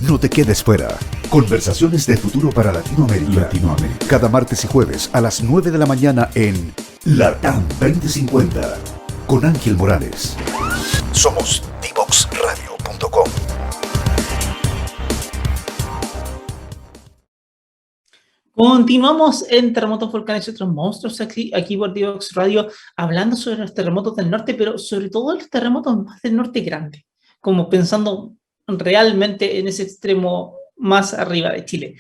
No te quedes fuera. Conversaciones de futuro para Latinoamérica. Cada martes y jueves a las 9 de la mañana en LATAM 2050 con Ángel Morales. Somos divoxradio.com. Continuamos en Terremotos, Volcanes y otros monstruos aquí por Divox Radio, hablando sobre los terremotos del norte, pero sobre todo los terremotos más del norte grande, como pensando realmente en ese extremo más arriba de Chile.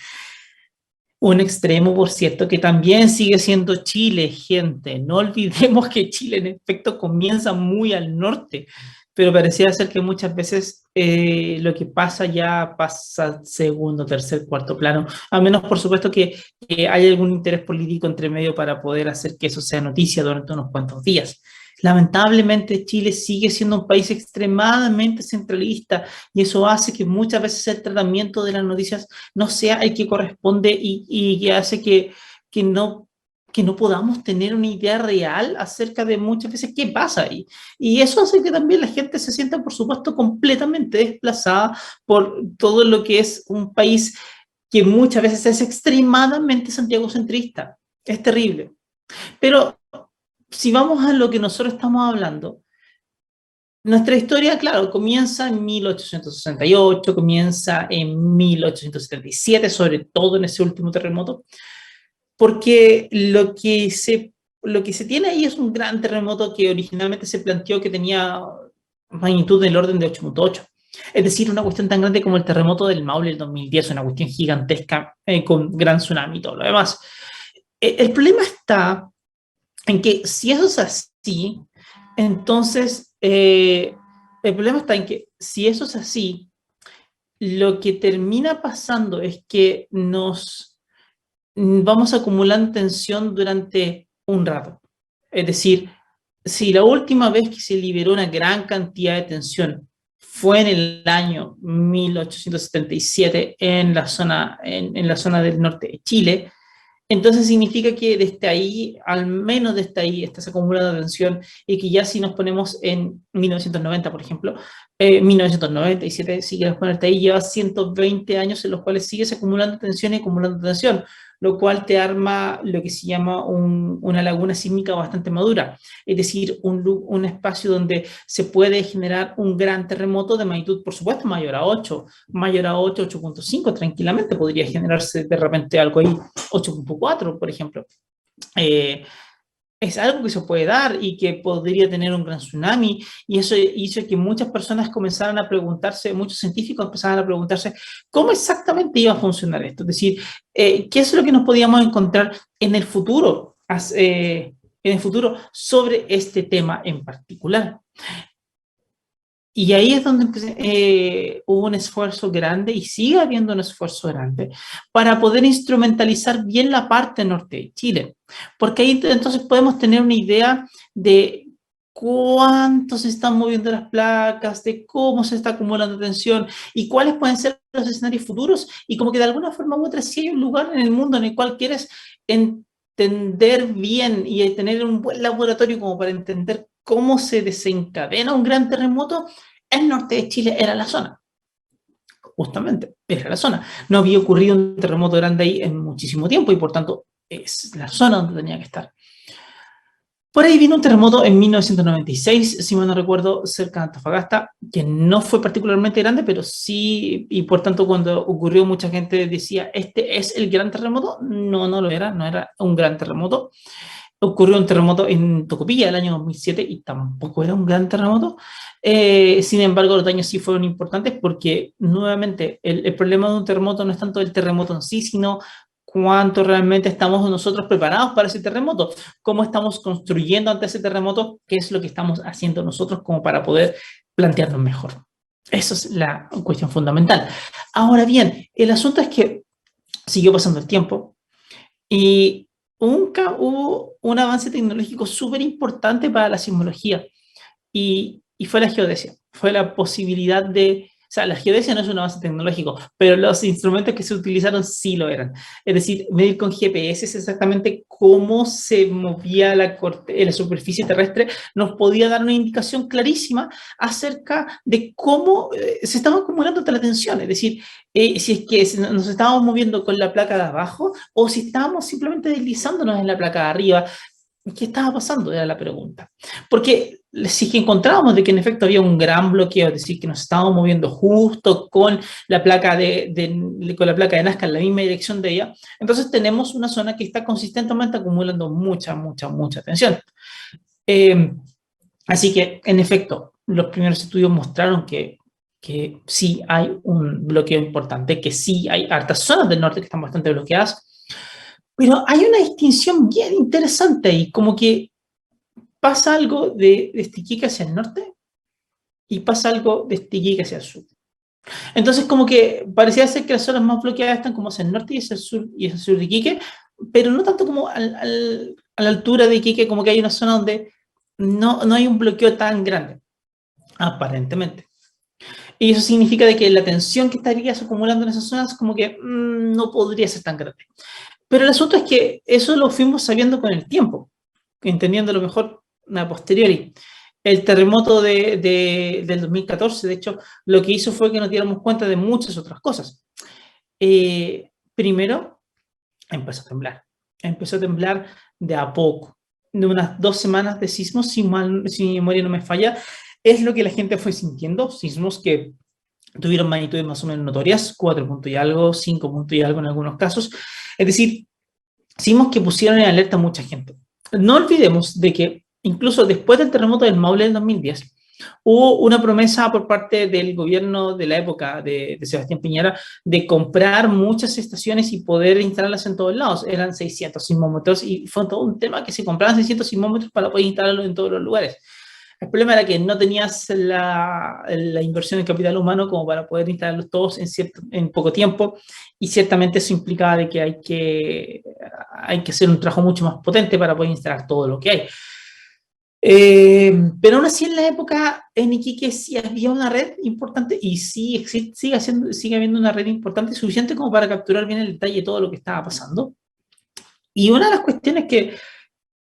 Un extremo, por cierto, que también sigue siendo Chile, gente. No olvidemos que Chile, en efecto, comienza muy al norte, pero parecía ser que muchas veces lo que pasa ya pasa segundo, tercer, cuarto plano, a menos, por supuesto, que hay algún interés político entre medio para poder hacer que eso sea noticia durante unos cuantos días. Lamentablemente, Chile sigue siendo un país extremadamente centralista y eso hace que muchas veces el tratamiento de las noticias no sea el que corresponde y que hace que no podamos tener una idea real acerca de muchas veces qué pasa ahí. Y eso hace que también la gente se sienta, por supuesto, completamente desplazada por todo lo que es un país que muchas veces es extremadamente santiagocentrista. Es terrible. Pero si vamos a lo que nosotros estamos hablando, nuestra historia, claro, comienza en 1868, comienza en 1877, sobre todo en ese último terremoto, porque lo que se tiene ahí es un gran terremoto que originalmente se planteó que tenía magnitud del orden de 8.8. Es decir, una cuestión tan grande como el terremoto del Maule del 2010, una cuestión gigantesca con gran tsunami y todo lo demás. El problema está en que si eso es así, entonces el problema está en que si eso es así, lo que termina pasando es que nos vamos acumulando tensión durante un rato. Es decir, si la última vez que se liberó una gran cantidad de tensión fue en el año 1877 en la zona del norte de Chile, entonces significa que desde ahí, al menos desde ahí, estás acumulando tensión y que ya si nos ponemos en 1990, por ejemplo, 1997, si quieres ponerte ahí, llevas 120 años en los cuales sigues acumulando tensión y acumulando tensión, lo cual te arma lo que se llama una laguna sísmica bastante madura, es decir, un espacio donde se puede generar un gran terremoto de magnitud, por supuesto, mayor a 8, 8.5, tranquilamente podría generarse de repente algo ahí 8.4, por ejemplo. Eh, es algo que se puede dar y que podría tener un gran tsunami, y eso hizo que muchas personas comenzaran a preguntarse, muchos científicos empezaran a preguntarse cómo exactamente iba a funcionar esto, es decir, qué es lo que nos podíamos encontrar en el futuro sobre este tema en particular. Y ahí es donde hubo un esfuerzo grande y sigue habiendo un esfuerzo grande para poder instrumentalizar bien la parte norte de Chile. Porque ahí entonces podemos tener una idea de cuánto se están moviendo las placas, de cómo se está acumulando tensión y cuáles pueden ser los escenarios futuros. Y como que de alguna forma u otra, si hay un lugar en el mundo en el cual quieres entender bien y tener un buen laboratorio como para entender cómo se desencadena un gran terremoto, el norte de Chile era la zona. Justamente, era la zona. No había ocurrido un terremoto grande ahí en muchísimo tiempo y por tanto es la zona donde tenía que estar. Por ahí vino un terremoto en 1996, si mal no recuerdo, cerca de Antofagasta, que no fue particularmente grande, pero sí, y por tanto cuando ocurrió mucha gente decía, ¿este es el gran terremoto? No, no lo era, no era un gran terremoto. Ocurrió un terremoto en Tocopilla el año 2007 y tampoco era un gran terremoto. Sin embargo, los daños sí fueron importantes porque, nuevamente, el problema de un terremoto no es tanto el terremoto en sí, sino cuánto realmente estamos nosotros preparados para ese terremoto, cómo estamos construyendo ante ese terremoto, qué es lo que estamos haciendo nosotros como para poder plantearnos mejor. Esa es la cuestión fundamental. Ahora bien, el asunto es que siguió pasando el tiempo y hubo un avance tecnológico súper importante para la sismología y fue la geodesia, fue la posibilidad de sea, la geodesia no es un avance tecnológico, pero los instrumentos que se utilizaron sí lo eran. Es decir, medir con GPS es exactamente cómo se movía la superficie terrestre, nos podía dar una indicación clarísima acerca de cómo se estaba acumulando la tensión. Es decir, si es que nos estábamos moviendo con la placa de abajo o si estábamos simplemente deslizándonos en la placa de arriba. ¿Qué estaba pasando? Era la pregunta. Porque si es que encontrábamos de que en efecto había un gran bloqueo, es decir, que nos estábamos moviendo justo con la placa con la placa de Nazca en la misma dirección de ella, entonces tenemos una zona que está consistentemente acumulando mucha tensión. Así que, en efecto, los primeros estudios mostraron que sí hay un bloqueo importante, que sí hay hartas zonas del norte que están bastante bloqueadas. Pero hay una distinción bien interesante ahí, como que pasa algo de Iquique hacia el norte y pasa algo de Iquique hacia el sur. Entonces, como que parecía ser que las zonas más bloqueadas están como hacia el norte y hacia el sur de Iquique, pero no tanto como a la altura de Iquique, como que hay una zona donde no hay un bloqueo tan grande, aparentemente. Y eso significa de que la tensión que estarías acumulando en esas zonas como que no podría ser tan grande. Pero el asunto es que eso lo fuimos sabiendo con el tiempo, entendiendo lo mejor a posteriori. El terremoto del 2014, de hecho, lo que hizo fue que nos diéramos cuenta de muchas otras cosas. Primero, empezó a temblar. Empezó a temblar de a poco. De unas 2 semanas de sismos, si mi memoria no me falla, es lo que la gente fue sintiendo, sismos que tuvieron magnitudes más o menos notorias, 4 puntos y algo, 5 puntos y algo en algunos casos. Es decir, sismos que pusieron en alerta a mucha gente. No olvidemos de que incluso después del terremoto del Maule del 2010, hubo una promesa por parte del gobierno de la época de Sebastián Piñera de comprar muchas estaciones y poder instalarlas en todos lados. Eran 600 sismómetros y fue todo un tema que se compraban 600 sismómetros para poder instalarlos en todos los lugares. El problema era que no tenías la inversión en capital humano como para poder instalarlos todos en poco tiempo, y ciertamente eso implicaba de que hay que hacer un trabajo mucho más potente para poder instalar todo lo que hay. Pero aún así en la época en Iquique sí había una red importante y sí sigue habiendo una red importante suficiente como para capturar bien el detalle de todo lo que estaba pasando. Y una de las cuestiones que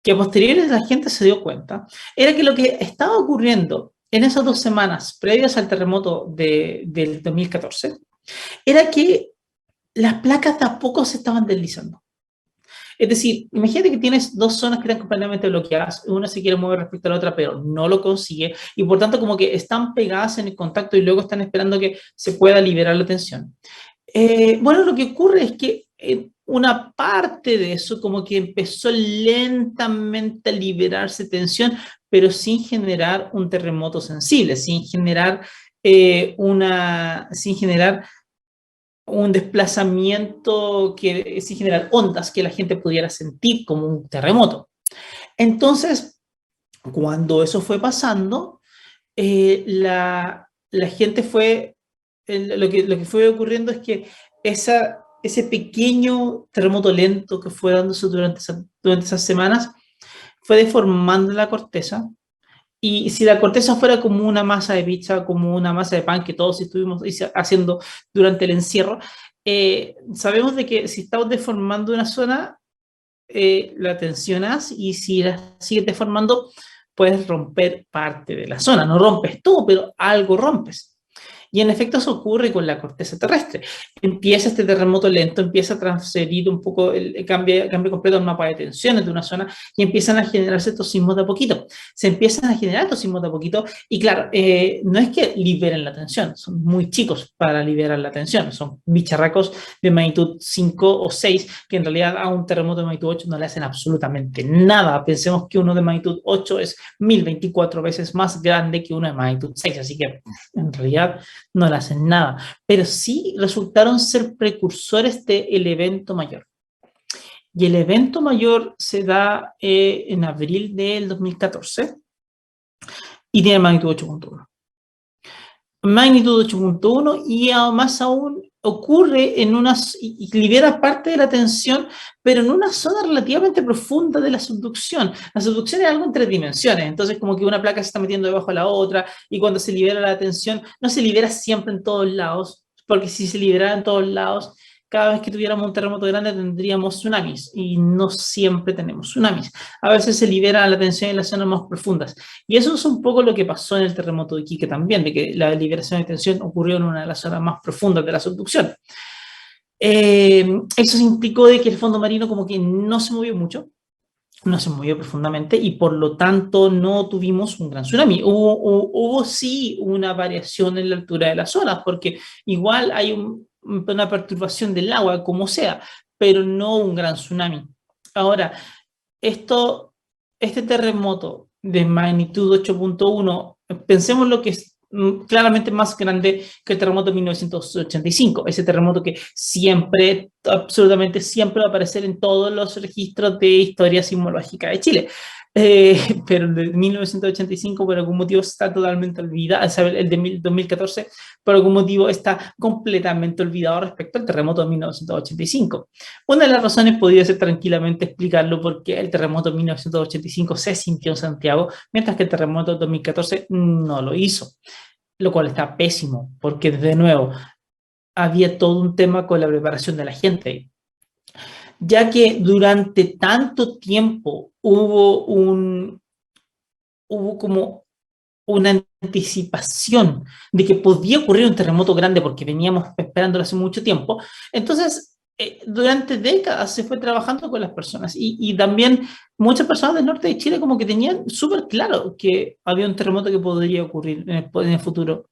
a posteriori la gente se dio cuenta, era que lo que estaba ocurriendo en esas 2 semanas previas al terremoto del 2014, era que las placas de a poco se estaban deslizando. Es decir, imagínate que tienes 2 zonas que están completamente bloqueadas, una se quiere mover respecto a la otra, pero no lo consigue, y por tanto como que están pegadas en el contacto y luego están esperando que se pueda liberar la tensión. Bueno, lo que ocurre es que una parte de eso como que empezó lentamente a liberarse tensión, pero sin generar un terremoto sensible, sin generar un desplazamiento, sin generar ondas que la gente pudiera sentir como un terremoto. Entonces, cuando eso fue pasando, la gente lo que fue ocurriendo es que ese pequeño terremoto lento que fue dándose durante esas semanas fue deformando la corteza. Y si la corteza fuera como una masa de pizza, como una masa de pan que todos estuvimos haciendo durante el encierro, sabemos de que si estamos deformando una zona, la tensionas, y si la sigues deformando, puedes romper parte de la zona. No rompes todo, pero algo rompes. Y en efecto eso ocurre con la corteza terrestre. Empieza este terremoto lento, empieza a transferir un poco, cambia completo el mapa de tensiones de una zona y empiezan a generarse estos sismos de a poquito. Se empiezan a generar estos sismos de a poquito y claro, no es que liberen la tensión, son muy chicos para liberar la tensión, son bicharracos de magnitud 5 o 6 que en realidad a un terremoto de magnitud 8 no le hacen absolutamente nada. Pensemos que uno de magnitud 8 es 1024 veces más grande que uno de magnitud 6, así que en realidad no le hacen nada, pero sí resultaron ser precursores del evento mayor. Y el evento mayor se da en abril del 2014 y tiene magnitud 8.1. Magnitud 8.1 y más aún ocurre en unas, y libera parte de la tensión, pero en una zona relativamente profunda de la subducción. La subducción es algo en tres dimensiones, entonces como que una placa se está metiendo debajo de la otra, y cuando se libera la tensión, no se libera siempre en todos lados, porque si se liberara en todos lados, cada vez que tuviéramos un terremoto grande tendríamos tsunamis, y no siempre tenemos tsunamis. A veces se libera la tensión en las zonas más profundas. Y eso es un poco lo que pasó en el terremoto de Iquique también, de que la liberación de tensión ocurrió en una de las zonas más profundas de la subducción. Eso implicó de que el fondo marino como que no se movió mucho, no se movió profundamente y por lo tanto no tuvimos un gran tsunami. Hubo sí una variación en la altura de las olas, porque igual hay una perturbación del agua, como sea, pero no un gran tsunami. Ahora, este terremoto de magnitud 8.1, pensemos lo que es claramente más grande que el terremoto de 1985, ese terremoto que siempre, absolutamente siempre va a aparecer en todos los registros de historia sismológica de Chile. Pero el de 1985 por algún motivo está totalmente olvidado, el de 2014 por algún motivo está completamente olvidado respecto al terremoto de 1985. Una de las razones podría ser tranquilamente explicarlo porque el terremoto de 1985 se sintió en Santiago, mientras que el terremoto de 2014 no lo hizo, lo cual está pésimo, porque de nuevo, había todo un tema con la preparación de la gente, ya que durante tanto tiempo hubo como una anticipación de que podía ocurrir un terremoto grande porque veníamos esperándolo hace mucho tiempo. Entonces, durante décadas se fue trabajando con las personas y también muchas personas del norte de Chile como que tenían súper claro que había un terremoto que podría ocurrir en el futuro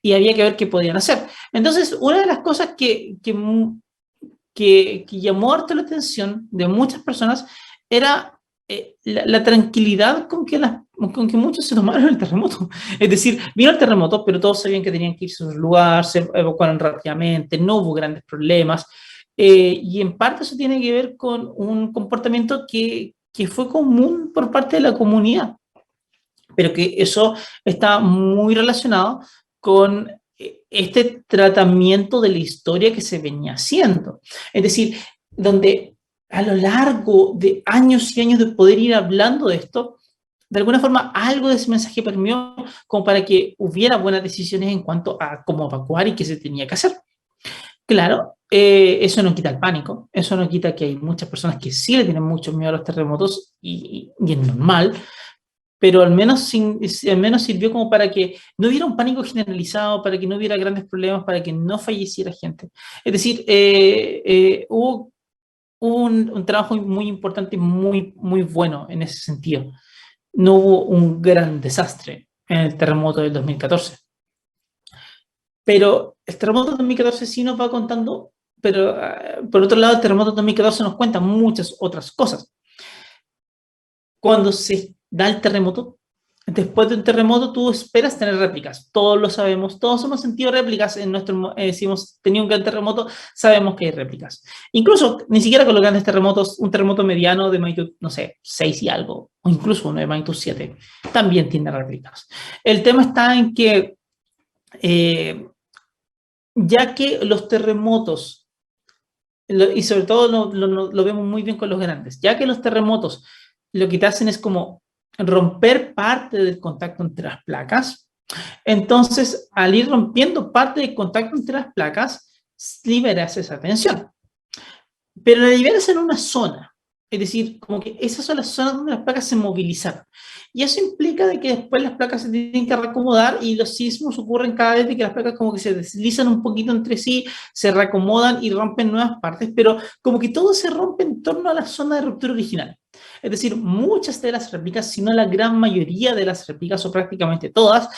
y había que ver qué podían hacer. Entonces, una de las cosas que llamó harto la atención de muchas personas era la tranquilidad con que muchos se tomaron el terremoto. Es decir, vino el terremoto, pero todos sabían que tenían que irse a su lugar, se evacuaron rápidamente, no hubo grandes problemas. Y en parte eso tiene que ver con un comportamiento que fue común por parte de la comunidad, pero que eso está muy relacionado con este tratamiento de la historia que se venía haciendo. Es decir, donde a lo largo de años y años de poder ir hablando de esto, de alguna forma algo de ese mensaje permeó como para que hubiera buenas decisiones en cuanto a cómo evacuar y qué se tenía que hacer. Claro, eso no quita el pánico, eso no quita que hay muchas personas que sí le tienen mucho miedo a los terremotos y es normal, pero al menos sirvió como para que no hubiera un pánico generalizado, para que no hubiera grandes problemas, para que no falleciera gente. Es decir, hubo un trabajo muy importante y muy, muy bueno en ese sentido. No hubo un gran desastre en el terremoto del 2014. Pero el terremoto del 2014 sí nos va contando, pero por otro lado el terremoto del 2014 nos cuenta muchas otras cosas. Cuando se da el terremoto, después de un terremoto tú esperas tener réplicas, todos lo sabemos, todos hemos sentido réplicas en nuestro, si hemos tenido un gran terremoto, sabemos que hay réplicas. Incluso, ni siquiera con los grandes terremotos, un terremoto mediano de magnitud, no sé, 6 y algo, o incluso uno de magnitud 7, también tiene réplicas. El tema está en que, ya que los terremotos, y sobre todo lo vemos muy bien con los grandes, ya que los terremotos lo que te hacen es como romper parte del contacto entre las placas. Entonces, al ir rompiendo parte del contacto entre las placas, liberas esa tensión. Pero la liberas en una zona. Es decir, como que esas son las zonas donde las placas se movilizan. Y eso implica de que después las placas se tienen que reacomodar y los sismos ocurren cada vez de que las placas como que se deslizan un poquito entre sí, se reacomodan y rompen nuevas partes, pero como que todo se rompe en torno a la zona de ruptura original. Es decir, muchas de las réplicas, si no la gran mayoría de las réplicas o prácticamente todas,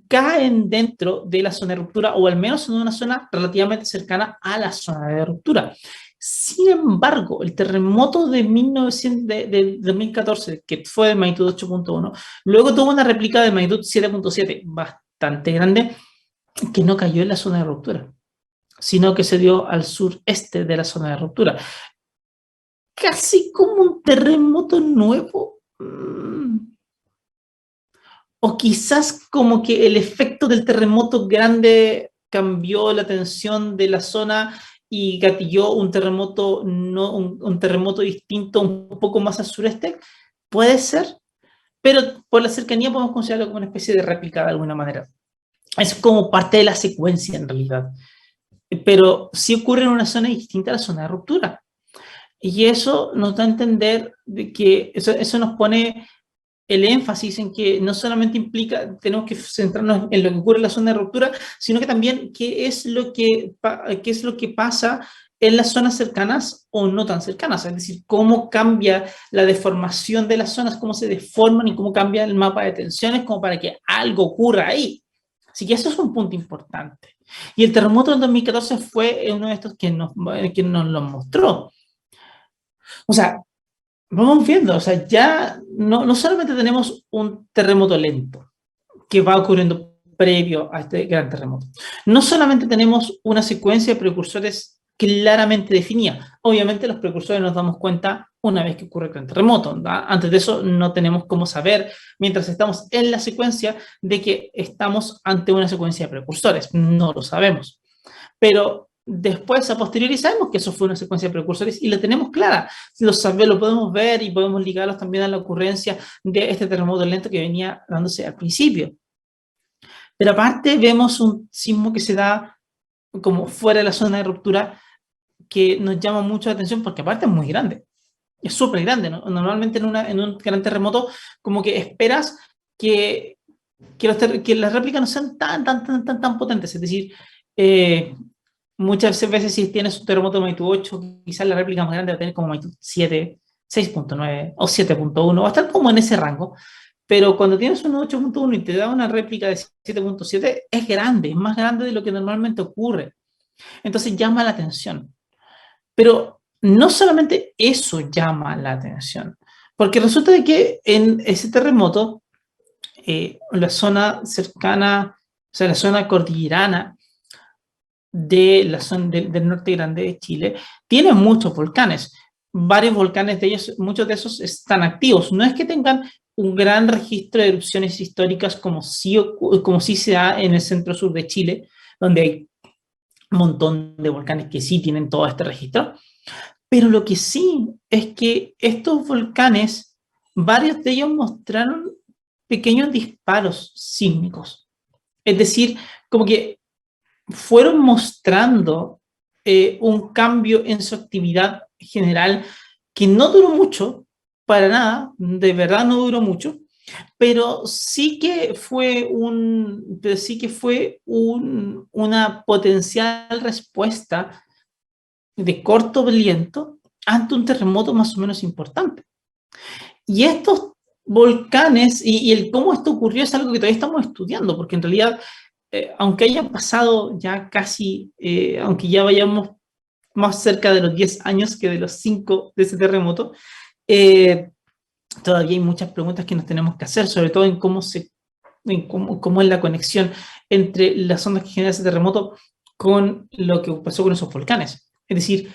caen dentro de la zona de ruptura o al menos en una zona relativamente cercana a la zona de ruptura. Sin embargo, el terremoto de 2014, que fue de magnitud 8.1, luego tuvo una réplica de magnitud 7.7, bastante grande, que no cayó en la zona de ruptura, sino que se dio al sureste de la zona de ruptura. Casi como un terremoto nuevo. O quizás como que el efecto del terremoto grande cambió la tensión de la zona y gatilló un terremoto, no, un terremoto distinto un poco más al sureste? Puede ser, pero por la cercanía podemos considerarlo como una especie de réplica de alguna manera. Es como parte de la secuencia en realidad, pero sí ocurre en una zona distinta a la zona de ruptura. Y eso nos da a entender de que eso nos pone el énfasis en que no solamente implica, tenemos que centrarnos en lo que ocurre en la zona de ruptura, sino que también qué es lo que pasa en las zonas cercanas o no tan cercanas, es decir, cómo cambia la deformación de las zonas, cómo se deforman y cómo cambia el mapa de tensiones como para que algo ocurra ahí. Así que eso es un punto importante. Y el terremoto del 2014 fue uno de estos que nos lo mostró. O sea, vamos viendo, o sea, ya no solamente tenemos un terremoto lento que va ocurriendo previo a este gran terremoto, no solamente tenemos una secuencia de precursores claramente definida. Obviamente los precursores nos damos cuenta una vez que ocurre el gran terremoto, ¿verdad? Antes de eso no tenemos cómo saber, mientras estamos en la secuencia, de que estamos ante una secuencia de precursores, no lo sabemos. Pero después, a posteriori, sabemos que eso fue una secuencia de precursores y la tenemos clara. Lo podemos ver y podemos ligarlos también a la ocurrencia de este terremoto lento que venía dándose al principio. Pero aparte vemos un sismo que se da como fuera de la zona de ruptura que nos llama mucho la atención porque aparte es muy grande. Es súper grande, ¿no? Normalmente en un gran terremoto como que esperas que las réplicas no sean tan potentes. Es decir, muchas veces si tienes un terremoto de magnitud 8, quizás la réplica más grande va a tener como magnitud 7, 6.9 o 7.1, va a estar como en ese rango. Pero cuando tienes un 8.1 y te da una réplica de 7.7, es grande, es más grande de lo que normalmente ocurre. Entonces llama la atención. Pero no solamente eso llama la atención, porque resulta de que en ese terremoto, la zona cercana, o sea, la zona cordillerana de la zona del norte grande de Chile, tiene muchos volcanes. Varios volcanes de ellos, muchos de esos están activos. No es que tengan un gran registro de erupciones históricas como sí se da en el centro sur de Chile, donde hay un montón de volcanes que sí tienen todo este registro. Pero lo que sí es que estos volcanes, varios de ellos mostraron pequeños disparos sísmicos. Es decir, como que fueron mostrando un cambio en su actividad general que no duró mucho, para nada, de verdad no duró mucho, pero sí que fue una potencial respuesta de corto aliento ante un terremoto más o menos importante. Y estos volcanes y el cómo esto ocurrió es algo que todavía estamos estudiando, porque en realidad, aunque hayan pasado ya casi, aunque ya vayamos más cerca de los 10 años que de los 5 de ese terremoto, todavía hay muchas preguntas que nos tenemos que hacer, sobre todo en cómo es la conexión entre las ondas que genera ese terremoto con lo que pasó con esos volcanes. Es decir,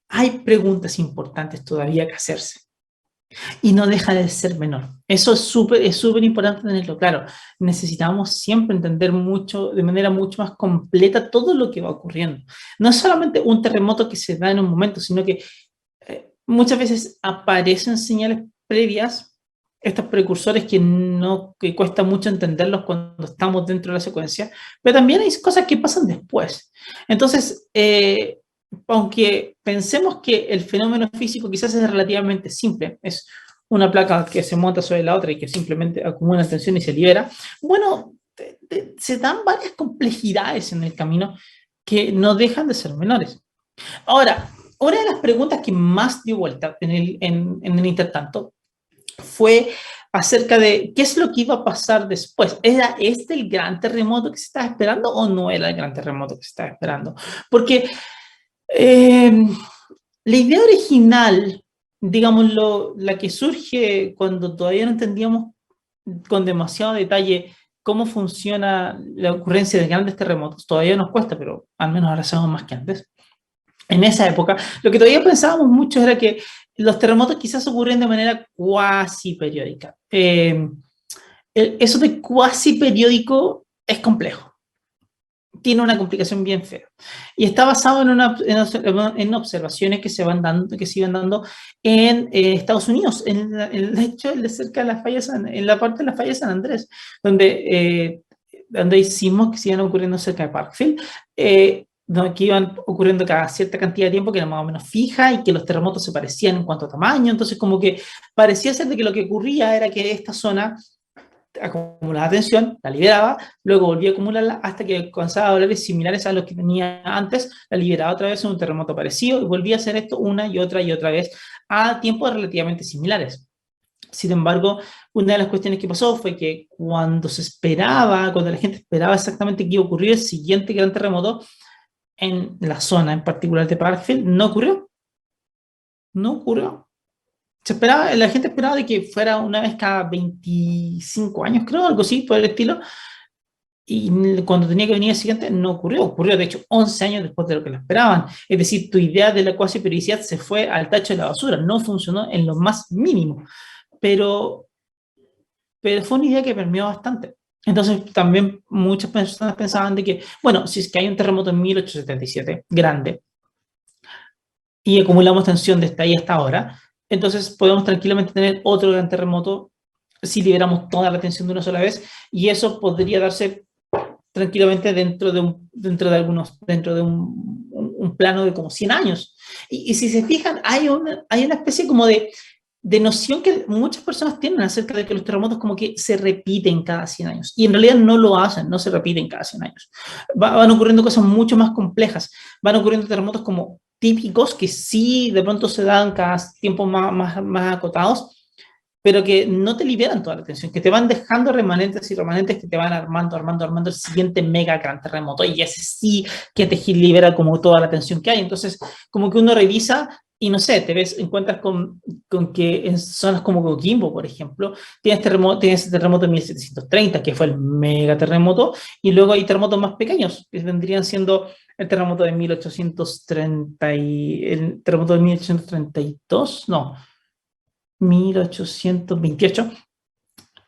hay preguntas importantes todavía que hacerse. Y no deja de ser menor. Eso es súper importante tenerlo claro. Necesitamos siempre entender de manera mucho más completa todo lo que va ocurriendo. No es solamente un terremoto que se da en un momento, sino que muchas veces aparecen señales previas, estos precursores que cuesta mucho entenderlos cuando estamos dentro de la secuencia, pero también hay cosas que pasan después. Entonces, aunque pensemos que el fenómeno físico quizás es relativamente simple, es una placa que se monta sobre la otra y que simplemente acumula tensión y se libera, bueno, se dan varias complejidades en el camino que no dejan de ser menores. Ahora, una de las preguntas que más dio vuelta en el intertanto fue acerca de qué es lo que iba a pasar después. ¿Era este el gran terremoto que se estaba esperando o no era el gran terremoto que se estaba esperando? Porque la idea original, digámoslo, la que surge cuando todavía no entendíamos con demasiado detalle cómo funciona la ocurrencia de grandes terremotos, todavía nos cuesta, pero al menos ahora sabemos más que antes. En esa época, lo que todavía pensábamos mucho era que los terremotos quizás ocurrían de manera cuasi periódica. Eso de cuasi periódico es complejo. tiene una complicación bien fea. Y está basado en observaciones que se iban dando en Estados Unidos, de hecho, cerca de la falla en la parte de la falla de San Andrés, donde hay sismos que se iban ocurriendo cerca de Parkfield, que iban ocurriendo cada cierta cantidad de tiempo que era más o menos fija y que los terremotos se parecían en cuanto a tamaño, entonces como que parecía ser de que lo que ocurría era que esta zona acumulaba tensión, la liberaba, luego volvía a acumularla hasta que alcanzaba valores similares a los que tenía antes, la liberaba otra vez en un terremoto parecido y volvía a hacer esto una y otra vez a tiempos relativamente similares. Sin embargo, una de las cuestiones que pasó fue que cuando la gente esperaba exactamente que iba a ocurrir el siguiente gran terremoto, en la zona en particular de Parkfield, no ocurrió. No ocurrió. La gente esperaba de que fuera una vez cada 25 años, creo, algo así, por el estilo. Y cuando tenía que venir el siguiente, no ocurrió. Ocurrió, de hecho, 11 años después de lo que lo esperaban. Es decir, tu idea de la cuasi periodicidad se fue al tacho de la basura. No funcionó en lo más mínimo. Pero fue una idea que permeó bastante. Entonces, también muchas personas pensaban de que, bueno, si es que hay un terremoto en 1877, grande, y acumulamos tensión desde ahí hasta ahora, entonces podemos tranquilamente tener otro gran terremoto si liberamos toda la tensión de una sola vez, y eso podría darse tranquilamente dentro de un plano de como 100 años. Y si se fijan, hay una especie como de noción que muchas personas tienen acerca de que los terremotos como que se repiten cada 100 años. Y en realidad no lo hacen, no se repiten cada 100 años. Van ocurriendo cosas mucho más complejas. Van ocurriendo terremotos como típicos que sí de pronto se dan cada tiempo más acotados, pero que no te liberan toda la tensión, que te van dejando remanentes y remanentes que te van armando el siguiente mega gran terremoto, y ese sí que te libera como toda la tensión que hay. Entonces, como que uno revisa y no sé, encuentras con que en zonas como Coquimbo, por ejemplo, tienes ese terremoto en 1730, que fue el mega terremoto, y luego hay terremotos más pequeños, que vendrían siendo el terremoto de 1830 el terremoto de 1832, no, 1828,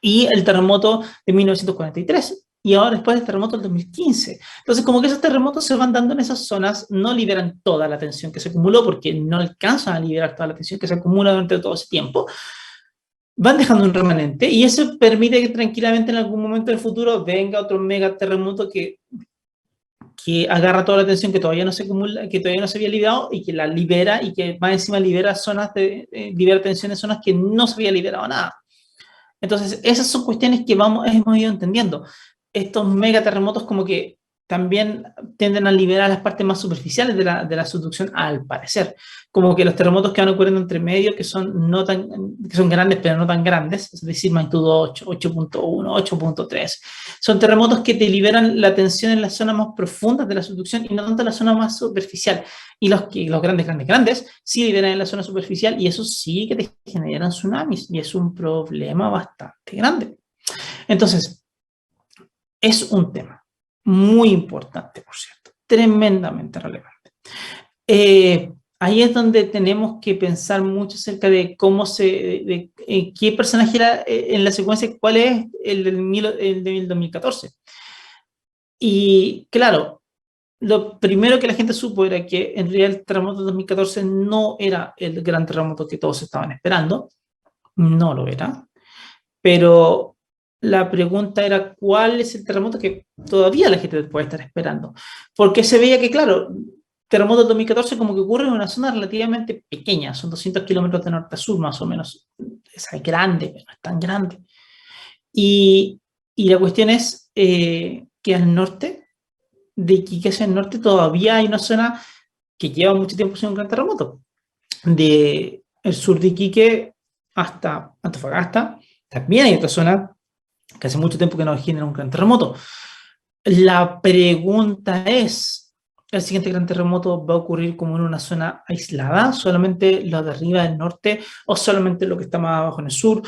y el terremoto de 1943, y ahora después del terremoto del 2015. Entonces, como que esos terremotos se van dando en esas zonas, no liberan toda la tensión que se acumuló, porque no alcanzan a liberar toda la tensión que se acumula durante todo ese tiempo, van dejando un remanente, y eso permite que tranquilamente en algún momento del futuro venga otro mega terremoto que agarra toda la tensión que todavía no se acumula, que todavía no se había liberado, y que la libera, y que más encima libera libera tensión en zonas que no se había liberado nada. Entonces, esas son cuestiones que hemos ido entendiendo. Estos megaterremotos como que también tienden a liberar las partes más superficiales de la subducción, al parecer. Como que los terremotos que van ocurriendo entre medio, que son grandes pero no tan grandes, es decir, magnitud 8, 8.1, 8.3, son terremotos que te liberan la tensión en las zonas más profundas de la subducción y no tanto en la zona más superficial. Y los grandes, sí liberan en la zona superficial, y eso sí que te generan tsunamis, y es un problema bastante grande. Entonces, es un tema muy importante, por cierto, tremendamente relevante. Ahí es donde tenemos que pensar mucho acerca de qué personaje era en la secuencia, cuál es el del 2014. Y claro, lo primero que la gente supo era que en realidad el terremoto de 2014 no era el gran terremoto que todos estaban esperando, no lo era, pero la pregunta era cuál es el terremoto que todavía la gente puede estar esperando, porque se veía que, claro, terremoto del 2014 como que ocurre en una zona relativamente pequeña, son 200 kilómetros de norte a sur más o menos, es grande, pero no es tan grande, y la cuestión es que al norte de Iquique hacia el norte todavía hay una zona que lleva mucho tiempo sin un gran terremoto, de el sur de Iquique hasta Antofagasta también hay otra zona que hace mucho tiempo que no genera un gran terremoto. La pregunta es, ¿el siguiente gran terremoto va a ocurrir como en una zona aislada, solamente lo de arriba del norte, o solamente lo que está más abajo en el sur,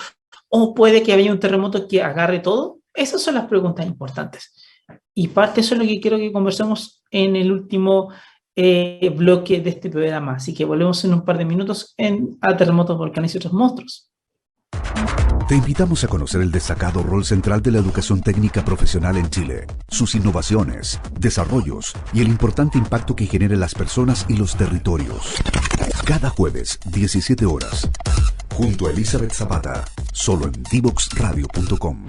o puede que haya un terremoto que agarre todo? Esas son las preguntas importantes. Y parte de eso es lo que quiero que conversemos en el último bloque de este programa. Así que volvemos en un par de minutos a Terremotos, Volcanes y otros monstruos. Te invitamos a conocer el destacado rol central de la educación técnica profesional en Chile, sus innovaciones, desarrollos y el importante impacto que genera en las personas y los territorios. Cada jueves, 17 horas, junto a Elizabeth Zapata, solo en divoxradio.com.